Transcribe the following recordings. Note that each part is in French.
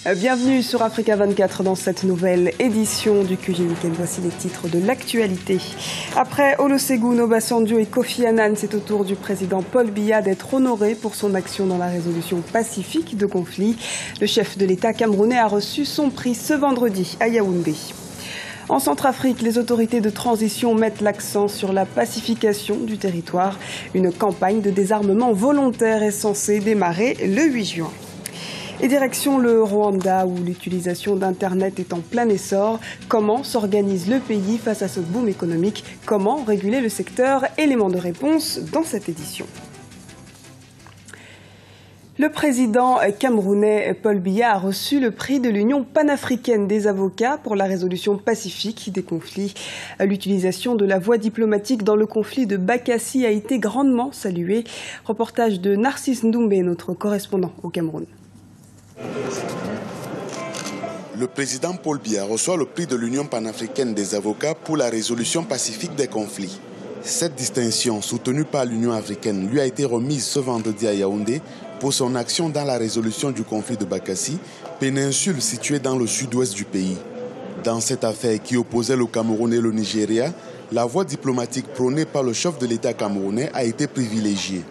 Bienvenue sur Africa 24 dans cette nouvelle édition du QG Weekend. Voici les titres de l'actualité. Après Olusegun Obasanjo et Kofi Annan, c'est au tour du président Paul Biya d'être honoré pour son action dans la résolution pacifique de conflits. Le chef de l'État camerounais a reçu son prix ce vendredi à Yaoundé. En Centrafrique, les autorités de transition mettent l'accent sur la pacification du territoire. Une campagne de désarmement volontaire est censée démarrer le 8 juin. Et direction le Rwanda où l'utilisation d'Internet est en plein essor. Comment s'organise le pays face à ce boom économique? Comment réguler le secteur? Élément de réponse dans cette édition. Le président camerounais Paul Biya a reçu le prix de l'Union panafricaine des avocats pour la résolution pacifique des conflits. L'utilisation de la voie diplomatique dans le conflit de Bakassi a été grandement saluée. Reportage de Narcisse Ndoumbe, notre correspondant au Cameroun. Le président Paul Biya reçoit le prix de l'Union panafricaine des avocats pour la résolution pacifique des conflits. Cette distinction, soutenue par l'Union africaine, lui a été remise ce vendredi à Yaoundé pour son action dans la résolution du conflit de Bakassi, péninsule située dans le sud-ouest du pays. Dans cette affaire qui opposait le Cameroun et le Nigeria, la voie diplomatique prônée par le chef de l'État camerounais a été privilégiée.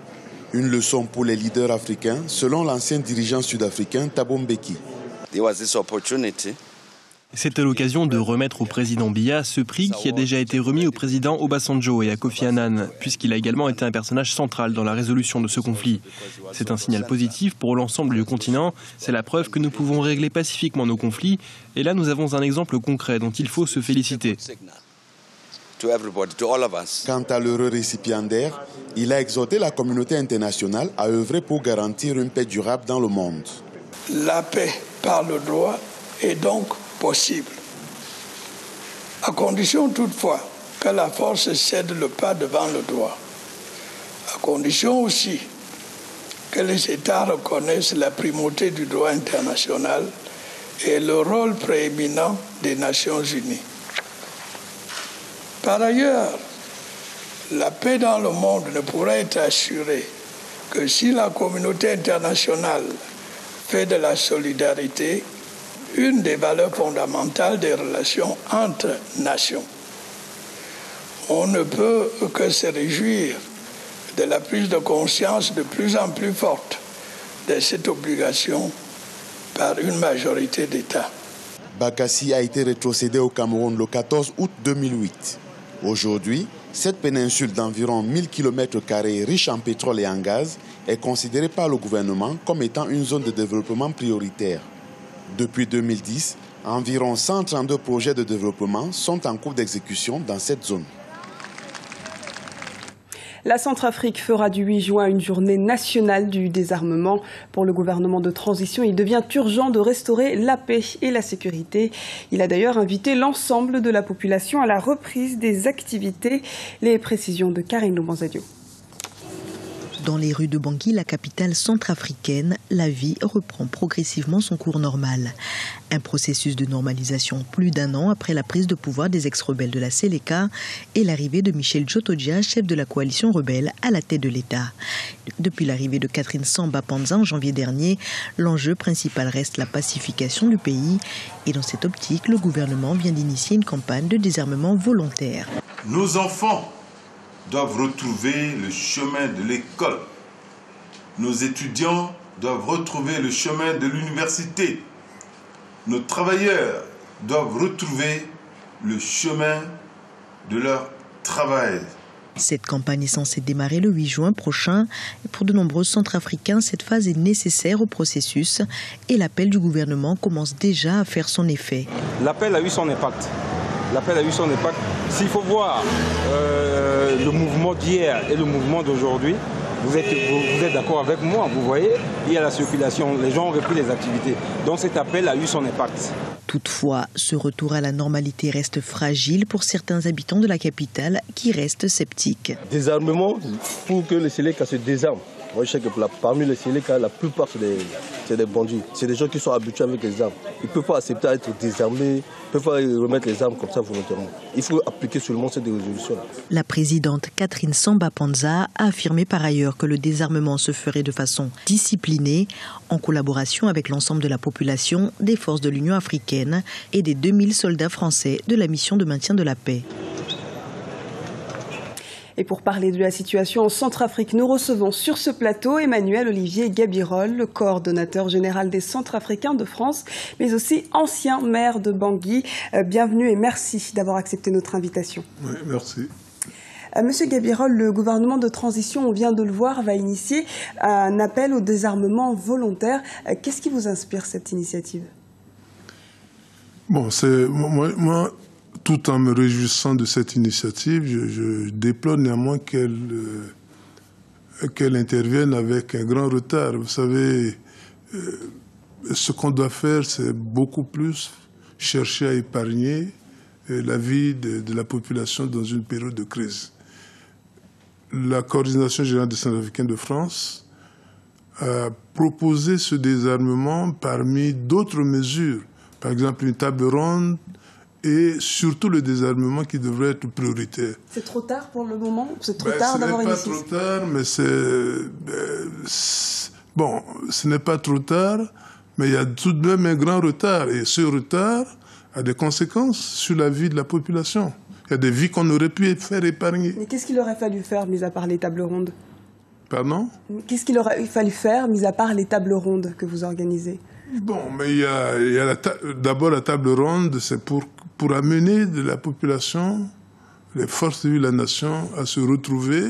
Une leçon pour les leaders africains, selon l'ancien dirigeant sud-africain Thabo Mbeki. C'était l'occasion de remettre au président Biya ce prix qui a déjà été remis au président Obasanjo et à Kofi Annan, puisqu'il a également été un personnage central dans la résolution de ce conflit. C'est un signal positif pour l'ensemble du continent. C'est la preuve que nous pouvons régler pacifiquement nos conflits. Et là, nous avons un exemple concret dont il faut se féliciter. Quant à l'heureux récipiendaire, il a exhorté la communauté internationale à œuvrer pour garantir une paix durable dans le monde. La paix par le droit est donc possible, à condition toutefois que la force cède le pas devant le droit, à condition aussi que les États reconnaissent la primauté du droit international et le rôle prééminent des Nations Unies. Par ailleurs, la paix dans le monde ne pourra être assurée que si la communauté internationale fait de la solidarité une des valeurs fondamentales des relations entre nations. On ne peut que se réjouir de la prise de conscience de plus en plus forte de cette obligation par une majorité d'États. Bakassi a été rétrocédé au Cameroun le 14 août 2008. Aujourd'hui, cette péninsule d'environ 1000 km² riche en pétrole et en gaz est considérée par le gouvernement comme étant une zone de développement prioritaire. Depuis 2010, environ 132 projets de développement sont en cours d'exécution dans cette zone. La Centrafrique fera du 8 juin une journée nationale du désarmement. Pour le gouvernement de transition, il devient urgent de restaurer la paix et la sécurité. Il a d'ailleurs invité l'ensemble de la population à la reprise des activités. Les précisions de Karine Loubanzadio. Dans les rues de Bangui, la capitale centrafricaine, la vie reprend progressivement son cours normal. Un processus de normalisation plus d'un an après la prise de pouvoir des ex-rebelles de la Séléka et l'arrivée de Michel Djotodia, chef de la coalition rebelle, à la tête de l'État. Depuis l'arrivée de Catherine Samba Panza en janvier dernier, l'enjeu principal reste la pacification du pays. Et dans cette optique, le gouvernement vient d'initier une campagne de désarmement volontaire. Nos enfants doivent retrouver le chemin de l'école. Nos étudiants doivent retrouver le chemin de l'université. Nos travailleurs doivent retrouver le chemin de leur travail. Cette campagne est censée démarrer le 8 juin prochain. Pour de nombreux Centrafricains, cette phase est nécessaire au processus et l'appel du gouvernement commence déjà à faire son effet. L'appel a eu son impact. L'appel a eu son impact. S'il faut voir le mouvement d'hier et le mouvement d'aujourd'hui, vous êtes d'accord avec moi, vous voyez, il y a la circulation, les gens ont repris les activités. Donc cet appel a eu son impact. Toutefois, ce retour à la normalité reste fragile pour certains habitants de la capitale qui restent sceptiques. Désarmement pour que le Séléka se désarme. Moi, je sais que parmi les Sénégalais, la plupart, c'est des bandits. C'est des gens qui sont habitués avec les armes. Ils ne peuvent pas accepter d'être désarmés, ils ne peuvent pas remettre les armes comme ça volontairement. Il faut appliquer seulement cette résolution. La présidente Catherine Samba-Panza a affirmé par ailleurs que le désarmement se ferait de façon disciplinée, en collaboration avec l'ensemble de la population, des forces de l'Union africaine et des 2000 soldats français de la mission de maintien de la paix. Et pour parler de la situation en Centrafrique, nous recevons sur ce plateau Emmanuel Olivier Gabirol, le coordonnateur général des Centrafricains de France, mais aussi ancien maire de Bangui. Bienvenue et merci d'avoir accepté notre invitation. Oui, merci. Monsieur Gabirol, le gouvernement de transition, on vient de le voir, va initier un appel au désarmement volontaire. Qu'est-ce qui vous inspire cette initiative? Bon, moi, tout en me réjouissant de cette initiative, je déplore néanmoins qu'elle intervienne avec un grand retard. Vous savez, ce qu'on doit faire, c'est beaucoup plus chercher à épargner la vie de la population dans une période de crise. La Coordination générale des Centrafricains de France a proposé ce désarmement parmi d'autres mesures. Par exemple, une table ronde et surtout le désarmement qui devrait être prioritaire. C'est trop tard pour le moment? C'est trop tard d'avoir initié? Ce n'est pas trop tard, mais bon, ce n'est pas trop tard, mais il y a tout de même un grand retard. Et ce retard a des conséquences sur la vie de la population. Il y a des vies qu'on aurait pu faire épargner. Mais qu'est-ce qu'il aurait fallu faire, mis à part les tables rondes? Pardon? Qu'est-ce qu'il aurait fallu faire, mis à part les tables rondes que vous organisez? Bon, mais il y a d'abord la table ronde, c'est pour amener de la population, les forces de la nation, à se retrouver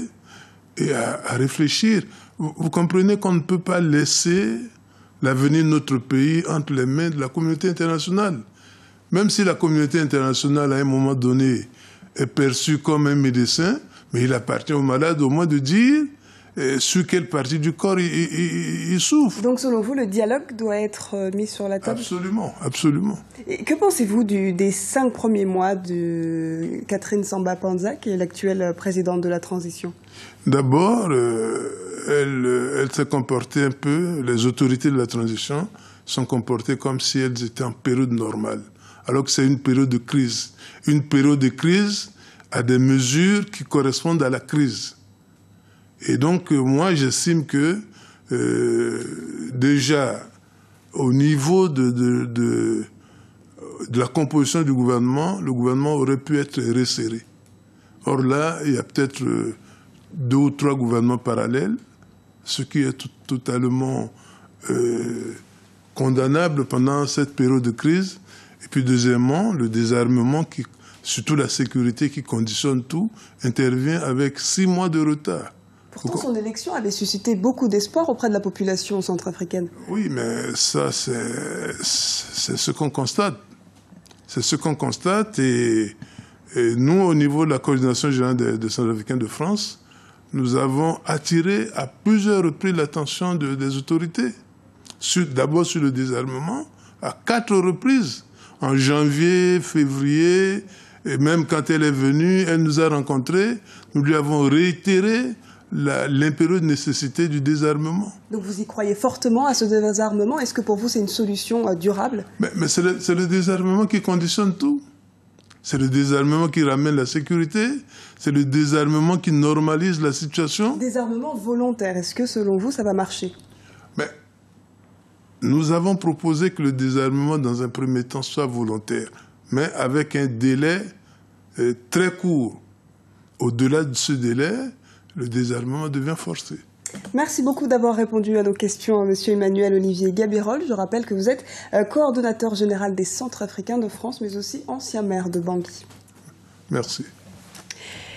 et à réfléchir. Vous comprenez qu'on ne peut pas laisser l'avenir de notre pays entre les mains de la communauté internationale. Même si la communauté internationale, à un moment donné, est perçue comme un médecin, mais il appartient aux malades au moins de dire sur quelle partie du corps il souffre. Donc selon vous, le dialogue doit être mis sur la table? Absolument, absolument. Et que pensez-vous des 5 premiers mois de Catherine Samba-Panza, qui est l'actuelle présidente de la transition? D'abord, elle s'est comportée un peu, les autorités de la transition sont comportées comme si elles étaient en période normale, alors que c'est une période de crise. Une période de crise a des mesures qui correspondent à la crise. Et donc, moi, j'estime que déjà, au niveau de la composition du gouvernement, le gouvernement aurait pu être resserré. Or là, il y a peut-être 2 ou 3 gouvernements parallèles, ce qui est totalement condamnable pendant cette période de crise. Et puis deuxièmement, le désarmement, surtout la sécurité qui conditionne tout, intervient avec 6 mois de retard. Pourtant, son élection avait suscité beaucoup d'espoir auprès de la population centrafricaine. Oui, mais ça, c'est ce qu'on constate. C'est ce qu'on constate et nous, au niveau de la Coordination générale des Centrafricains de France, nous avons attiré à plusieurs reprises l'attention des autorités. D'abord sur le désarmement, à 4 reprises. En janvier, février, et même quand elle est venue, elle nous a rencontrés, nous lui avons réitéré l'impérieuse nécessité du désarmement. Donc vous y croyez fortement à ce désarmement? Est-ce que pour vous c'est une solution durable? Mais c'est le désarmement qui conditionne tout. C'est le désarmement qui ramène la sécurité, c'est le désarmement qui normalise la situation. Désarmement volontaire, est-ce que selon vous ça va marcher? Mais nous avons proposé que le désarmement dans un premier temps soit volontaire, mais avec un délai très court. Au-delà de ce délai, le désarmement devient forcé. Merci beaucoup d'avoir répondu à nos questions, Monsieur Emmanuel Olivier Gabirol. Je rappelle que vous êtes coordonnateur général des Centrafricains de France, mais aussi ancien maire de Bangui. Merci.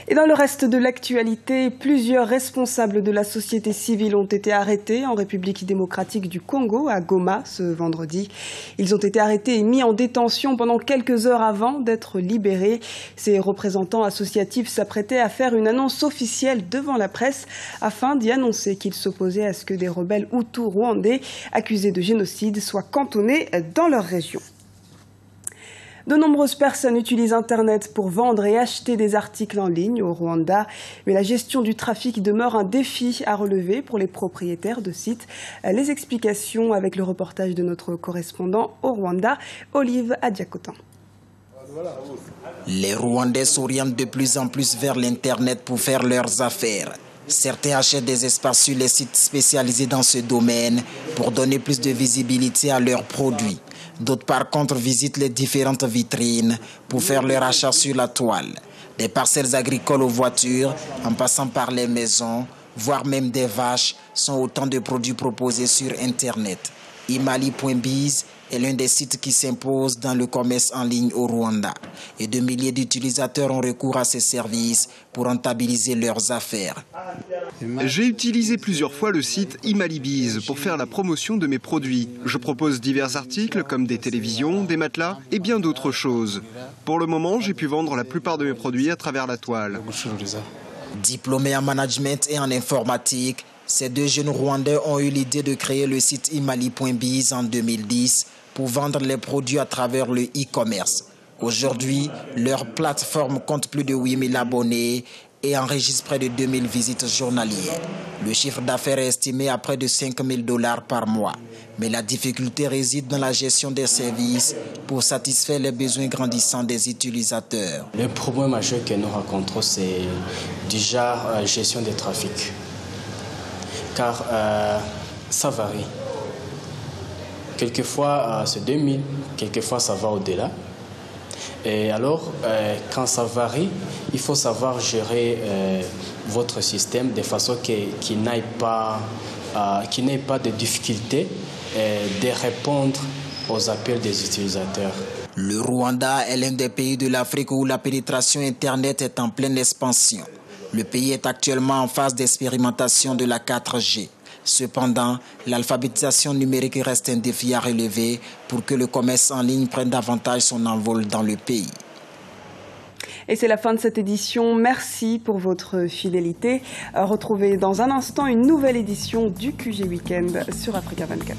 Et dans le reste de l'actualité, plusieurs responsables de la société civile ont été arrêtés en République démocratique du Congo, à Goma, ce vendredi. Ils ont été arrêtés et mis en détention pendant quelques heures avant d'être libérés. Ces représentants associatifs s'apprêtaient à faire une annonce officielle devant la presse afin d'y annoncer qu'ils s'opposaient à ce que des rebelles hutus rwandais accusés de génocide soient cantonnés dans leur région. De nombreuses personnes utilisent Internet pour vendre et acheter des articles en ligne au Rwanda. Mais la gestion du trafic demeure un défi à relever pour les propriétaires de sites. Les explications avec le reportage de notre correspondant au Rwanda, Olive Adjakotan. Les Rwandais s'orientent de plus en plus vers l'Internet pour faire leurs affaires. Certains achètent des espaces sur les sites spécialisés dans ce domaine pour donner plus de visibilité à leurs produits. D'autres, par contre, visitent les différentes vitrines pour faire leur achat sur la toile. Des parcelles agricoles aux voitures, en passant par les maisons, voire même des vaches, sont autant de produits proposés sur Internet. Imali.biz est l'un des sites qui s'impose dans le commerce en ligne au Rwanda. Et de milliers d'utilisateurs ont recours à ces services pour rentabiliser leurs affaires. J'ai utilisé plusieurs fois le site Imali.biz pour faire la promotion de mes produits. Je propose divers articles comme des télévisions, des matelas et bien d'autres choses. Pour le moment, j'ai pu vendre la plupart de mes produits à travers la toile. Diplômés en management et en informatique, ces deux jeunes Rwandais ont eu l'idée de créer le site Imali.biz en 2010 pour vendre les produits à travers le e-commerce. Aujourd'hui, leur plateforme compte plus de 8000 abonnés et enregistre près de 2000 visites journalières. Le chiffre d'affaires est estimé à près de $5000 par mois. Mais la difficulté réside dans la gestion des services pour satisfaire les besoins grandissants des utilisateurs. Le problème majeur que nous rencontrons, c'est déjà la gestion des trafics. Car ça varie. Quelquefois, c'est 2000, quelquefois, ça va au-delà. Et alors, quand ça varie, il faut savoir gérer votre système de façon qu'il n'ait pas de difficulté de répondre aux appels des utilisateurs. Le Rwanda est l'un des pays de l'Afrique où la pénétration Internet est en pleine expansion. Le pays est actuellement en phase d'expérimentation de la 4G. Cependant, l'alphabétisation numérique reste un défi à relever pour que le commerce en ligne prenne davantage son envol dans le pays. Et c'est la fin de cette édition. Merci pour votre fidélité. Retrouvez dans un instant une nouvelle édition du QG Weekend sur Africa 24.